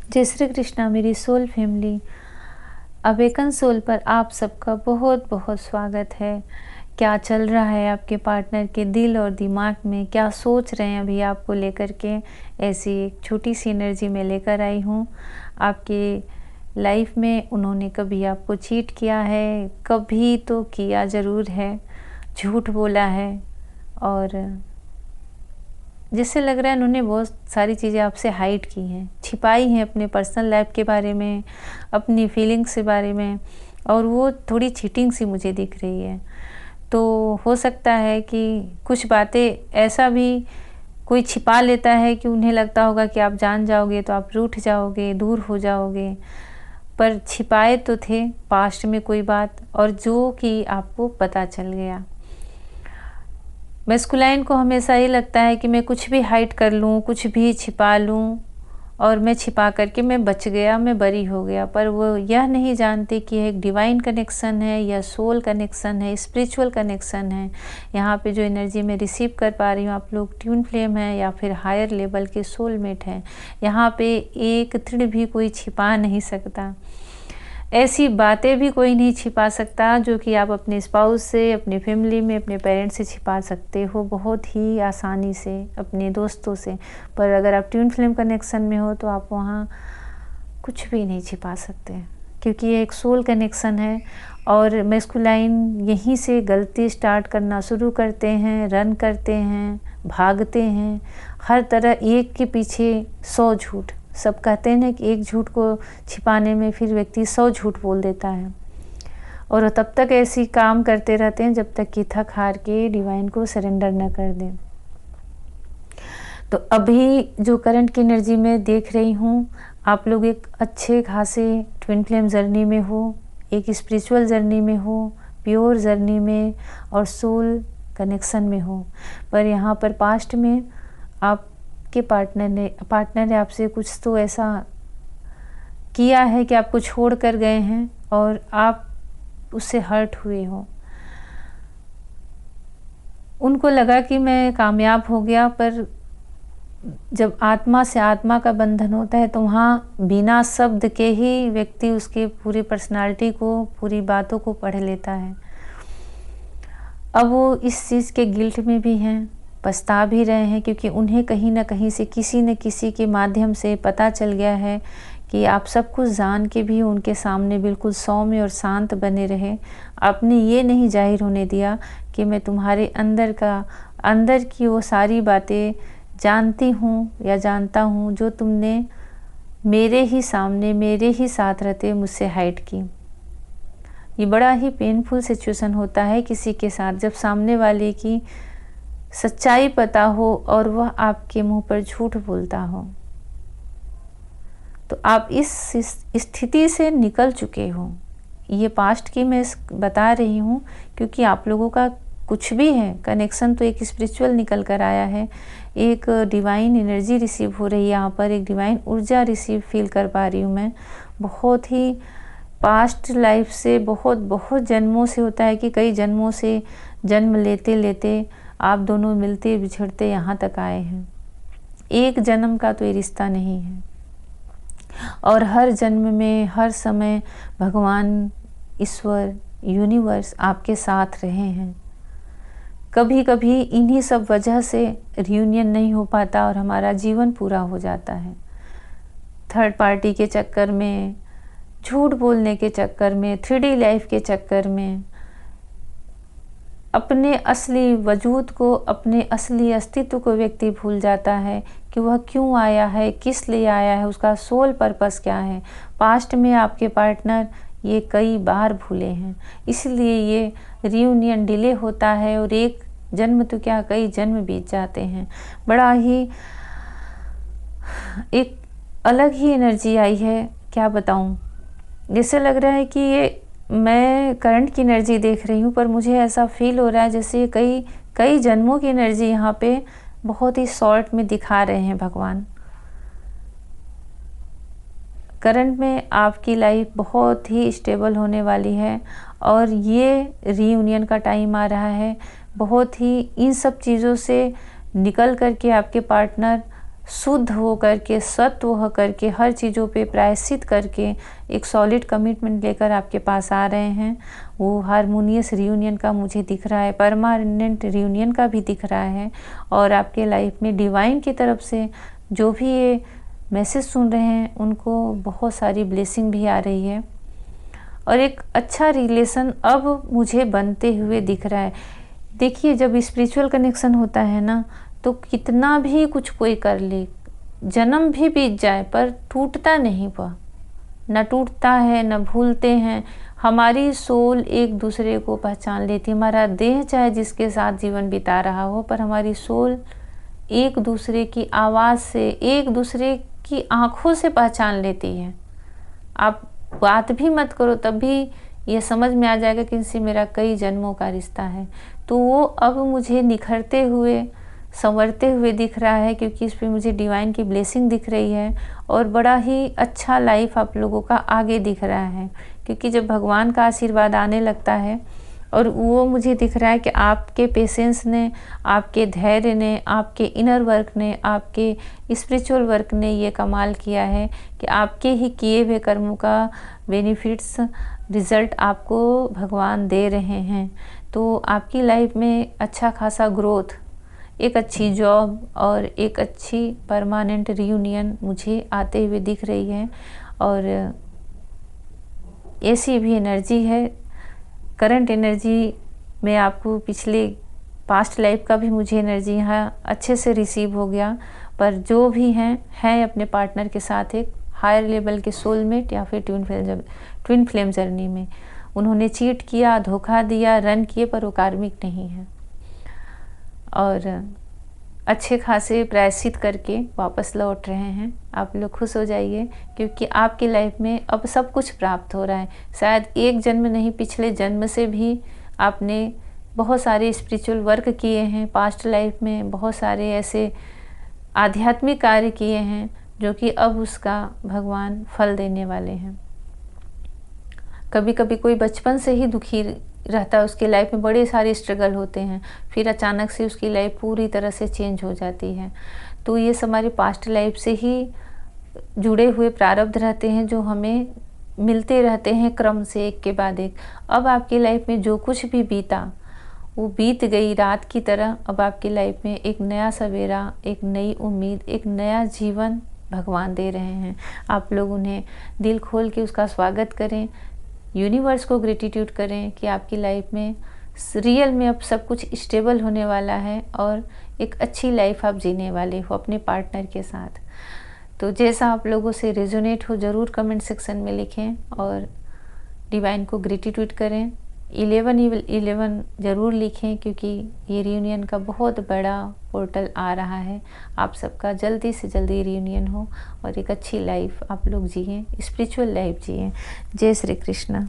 जय श्री कृष्णा मेरी soul family. Awaken soul पर आप सबका बहुत बहुत स्वागत है। क्या चल रहा है आपके पार्टनर के दिल और दिमाग में, क्या सोच रहे हैं अभी आपको लेकर के, ऐसी एक छोटी सी एनर्जी में लेकर आई हूँ। आपके लाइफ में उन्होंने कभी आपको चीट किया है? कभी तो किया ज़रूर है, झूठ बोला है, और जिससे लग रहा है उन्होंने बहुत सारी चीज़ें आपसे हाइड की हैं, छिपाई हैं अपने पर्सनल लाइफ के बारे में, अपनी फीलिंग्स के बारे में, और वो थोड़ी चीटिंग सी मुझे दिख रही है। तो हो सकता है कि कुछ बातें ऐसा भी कोई छिपा लेता है कि उन्हें लगता होगा कि आप जान जाओगे तो आप रूठ जाओगे, दूर हो जाओगे, पर छिपाए तो थे पास्ट में कोई बात, और जो कि आपको पता चल गया। मैस्कुलाइन को हमेशा ये लगता है कि मैं कुछ भी हाइड कर लूँ, कुछ भी छिपा लूँ, और मैं छिपा करके मैं बच गया, मैं बरी हो गया। पर वो यह नहीं जानते कि एक डिवाइन कनेक्शन है या सोल कनेक्शन है, स्पिरिचुअल कनेक्शन है। यहाँ पे जो एनर्जी मैं रिसीव कर पा रही हूँ, आप लोग ट्यून फ्लेम है या फिर हायर लेवल के सोलमेट हैं। यहाँ पे एक तिड़ भी कोई छिपा नहीं सकता, ऐसी बातें भी कोई नहीं छिपा सकता जो कि आप अपने स्पाउस से, अपने फैमिली में, अपने पेरेंट्स से छिपा सकते हो बहुत ही आसानी से, अपने दोस्तों से। पर अगर आप ट्विन फ्लेम कनेक्शन में हो तो आप वहाँ कुछ भी नहीं छिपा सकते, क्योंकि ये एक सोल कनेक्शन है। और मैस्कुलाइन यहीं से गलती स्टार्ट करना शुरू करते हैं, रन करते हैं, भागते हैं, हर तरह एक के पीछे 100 झूठ। सब कहते हैं ना कि एक झूठ को छिपाने में फिर व्यक्ति 100 झूठ बोल देता है, और तब तक ऐसी काम करते रहते हैं जब तक कि थक हार के डिवाइन को सरेंडर न कर दें। तो अभी जो करंट की एनर्जी में देख रही हूँ, आप लोग एक अच्छे खासे ट्विन फ्लेम जर्नी में हो, एक स्पिरिचुअल जर्नी में हो, प्योर जर्नी में, और सोल कनेक्शन में हो। पर यहाँ पर पास्ट में आपके पार्टनर ने आपसे कुछ तो ऐसा किया है कि आपको छोड़ कर गए हैं और आप उससे हर्ट हुए हो। उनको लगा कि मैं कामयाब हो गया, पर जब आत्मा से आत्मा का बंधन होता है तो वहाँ बिना शब्द के ही व्यक्ति उसके पूरी पर्सनालिटी को, पूरी बातों को पढ़ लेता है। अब वो इस चीज़ के गिल्ट में भी हैं, पछता भी रहे हैं, क्योंकि उन्हें कहीं ना कहीं से किसी न किसी के माध्यम से पता चल गया है कि आप सब कुछ जान के भी उनके सामने बिल्कुल सौम्य और शांत बने रहे। आपने ये नहीं जाहिर होने दिया कि मैं तुम्हारे अंदर की वो सारी बातें जानती हूँ या जानता हूँ जो तुमने मेरे ही सामने, मेरे ही साथ रहते मुझसे हाइड की। ये बड़ा ही पेनफुल सिचुएशन होता है किसी के साथ, जब सामने वाले की सच्चाई पता हो और वह आपके मुंह पर झूठ बोलता हो। तो आप इस स्थिति से निकल चुके हो। ये पास्ट की मैं बता रही हूँ, क्योंकि आप लोगों का कुछ भी है कनेक्शन तो एक स्पिरिचुअल निकल कर आया है, एक डिवाइन एनर्जी रिसीव हो रही है यहाँ पर, एक डिवाइन ऊर्जा रिसीव फील कर पा रही हूँ मैं। बहुत ही पास्ट लाइफ से, बहुत जन्मों से होता है कि कई जन्मों से जन्म लेते लेते आप दोनों मिलते बिछड़ते यहाँ तक आए हैं। एक जन्म का तो ये रिश्ता नहीं है, और हर जन्म में, हर समय भगवान, ईश्वर, यूनिवर्स आपके साथ रहे हैं। कभी कभी इन्हीं सब वजह से रियूनियन नहीं हो पाता और हमारा जीवन पूरा हो जाता है। थर्ड पार्टी के चक्कर में, झूठ बोलने के चक्कर में, 3D लाइफ के चक्कर में, अपने असली वजूद को, अपने असली अस्तित्व को व्यक्ति भूल जाता है कि वह क्यों आया है, किस लिए आया है, उसका सोल पर्पस क्या है। पास्ट में आपके पार्टनर ये कई बार भूले हैं, इसलिए ये रियूनियन डिले होता है, और एक जन्म तो क्या कई जन्म बीत जाते हैं। बड़ा ही एक अलग ही एनर्जी आई है, क्या बताऊं। जैसे लग रहा है कि ये मैं करंट की एनर्जी देख रही हूँ, पर मुझे ऐसा फील हो रहा है जैसे कई जन्मों की एनर्जी यहाँ पे बहुत ही शॉर्ट में दिखा रहे हैं भगवान। करंट में आपकी लाइफ बहुत ही स्टेबल होने वाली है, और ये रीयूनियन का टाइम आ रहा है। बहुत ही इन सब चीज़ों से निकल करके आपके पार्टनर शुद्ध हो करके, सत्व हो करके, हर चीज़ों पे प्रायश्चित करके एक सॉलिड कमिटमेंट लेकर आपके पास आ रहे हैं। वो हारमोनियस रियूनियन का मुझे दिख रहा है, परमानेंट रियूनियन का भी दिख रहा है। और आपके लाइफ में डिवाइन की तरफ से जो भी ये मैसेज सुन रहे हैं उनको बहुत सारी ब्लेसिंग भी आ रही है। और एक अच्छा रिलेशन अब मुझे बनते हुए दिख रहा है। देखिए, जब स्पिरिचुअल कनेक्शन होता है ना, तो कितना भी कुछ कोई कर ले, जन्म भी बीत जाए पर टूटता नहीं वह, न टूटता है न भूलते हैं। हमारी सोल एक दूसरे को पहचान लेती है। हमारा देह चाहे जिसके साथ जीवन बिता रहा हो, पर हमारी सोल एक दूसरे की आवाज़ से, एक दूसरे की आँखों से पहचान लेती है। आप बात भी मत करो तब भी ये समझ में आ जाएगा कि इनसे मेरा कई जन्मों का रिश्ता है। तो वो अब मुझे निखरते हुए, संवरते हुए दिख रहा है, क्योंकि इस पे मुझे डिवाइन की ब्लेसिंग दिख रही है। और बड़ा ही अच्छा लाइफ आप लोगों का आगे दिख रहा है, क्योंकि जब भगवान का आशीर्वाद आने लगता है, और वो मुझे दिख रहा है कि आपके पेशेंस ने, आपके धैर्य ने, आपके इनर वर्क ने, आपके स्पिरिचुअल वर्क ने ये कमाल किया है कि आपके ही किए हुए कर्मों का बेनिफिट्स, रिज़ल्ट आपको भगवान दे रहे हैं। तो आपकी लाइफ में अच्छा खासा ग्रोथ, एक अच्छी जॉब और एक अच्छी परमानेंट रियूनियन मुझे आते हुए दिख रही है। और ऐसी भी एनर्जी है, करंट एनर्जी में आपको पिछले पास्ट लाइफ का भी मुझे एनर्जी यहाँ अच्छे से रिसीव हो गया। पर जो भी हैं अपने पार्टनर के साथ एक हायर लेवल के सोलमेट या फिर ट्विन फ्लेम जर्नी में। उन्होंने चीट किया, धोखा दिया, रन किए, पर वो कार्मिक नहीं है। और अच्छे खासे प्रायश्चित करके वापस लौट रहे हैं। आप लोग खुश हो जाइए, क्योंकि आपकी लाइफ में अब सब कुछ प्राप्त हो रहा है। शायद एक जन्म नहीं, पिछले जन्म से भी आपने बहुत सारे स्पिरिचुअल वर्क किए हैं, पास्ट लाइफ में बहुत सारे ऐसे आध्यात्मिक कार्य किए हैं जो कि अब उसका भगवान फल देने वाले हैं। कभी कभी कोई बचपन से ही दुखी रहता है, उसकी लाइफ में बड़े सारे स्ट्रगल होते हैं, फिर अचानक से उसकी लाइफ पूरी तरह से चेंज हो जाती है। तो ये हमारे पास्ट लाइफ से ही जुड़े हुए प्रारब्ध रहते हैं, जो हमें मिलते रहते हैं क्रम से, एक के बाद एक। अब आपकी लाइफ में जो कुछ भी बीता वो बीत गई रात की तरह। अब आपकी लाइफ में एक नया सवेरा, एक नई उम्मीद, एक नया जीवन भगवान दे रहे हैं। आप लोग उन्हें दिल खोल के उसका स्वागत करें, यूनिवर्स को ग्रेटिट्यूड करें कि आपकी लाइफ में रियल में अब सब कुछ स्टेबल होने वाला है और एक अच्छी लाइफ आप जीने वाले हो अपने पार्टनर के साथ। तो जैसा आप लोगों से रेजोनेट हो ज़रूर कमेंट सेक्शन में लिखें और डिवाइन को ग्रेटिट्यूड करें। 1111 ज़रूर लिखें, क्योंकि ये रियूनियन का बहुत बड़ा पोर्टल आ रहा है। आप सबका जल्दी से जल्दी रियूनियन हो और एक अच्छी लाइफ आप लोग जिएं, स्पिरिचुअल लाइफ जिएं। जय श्री कृष्ण।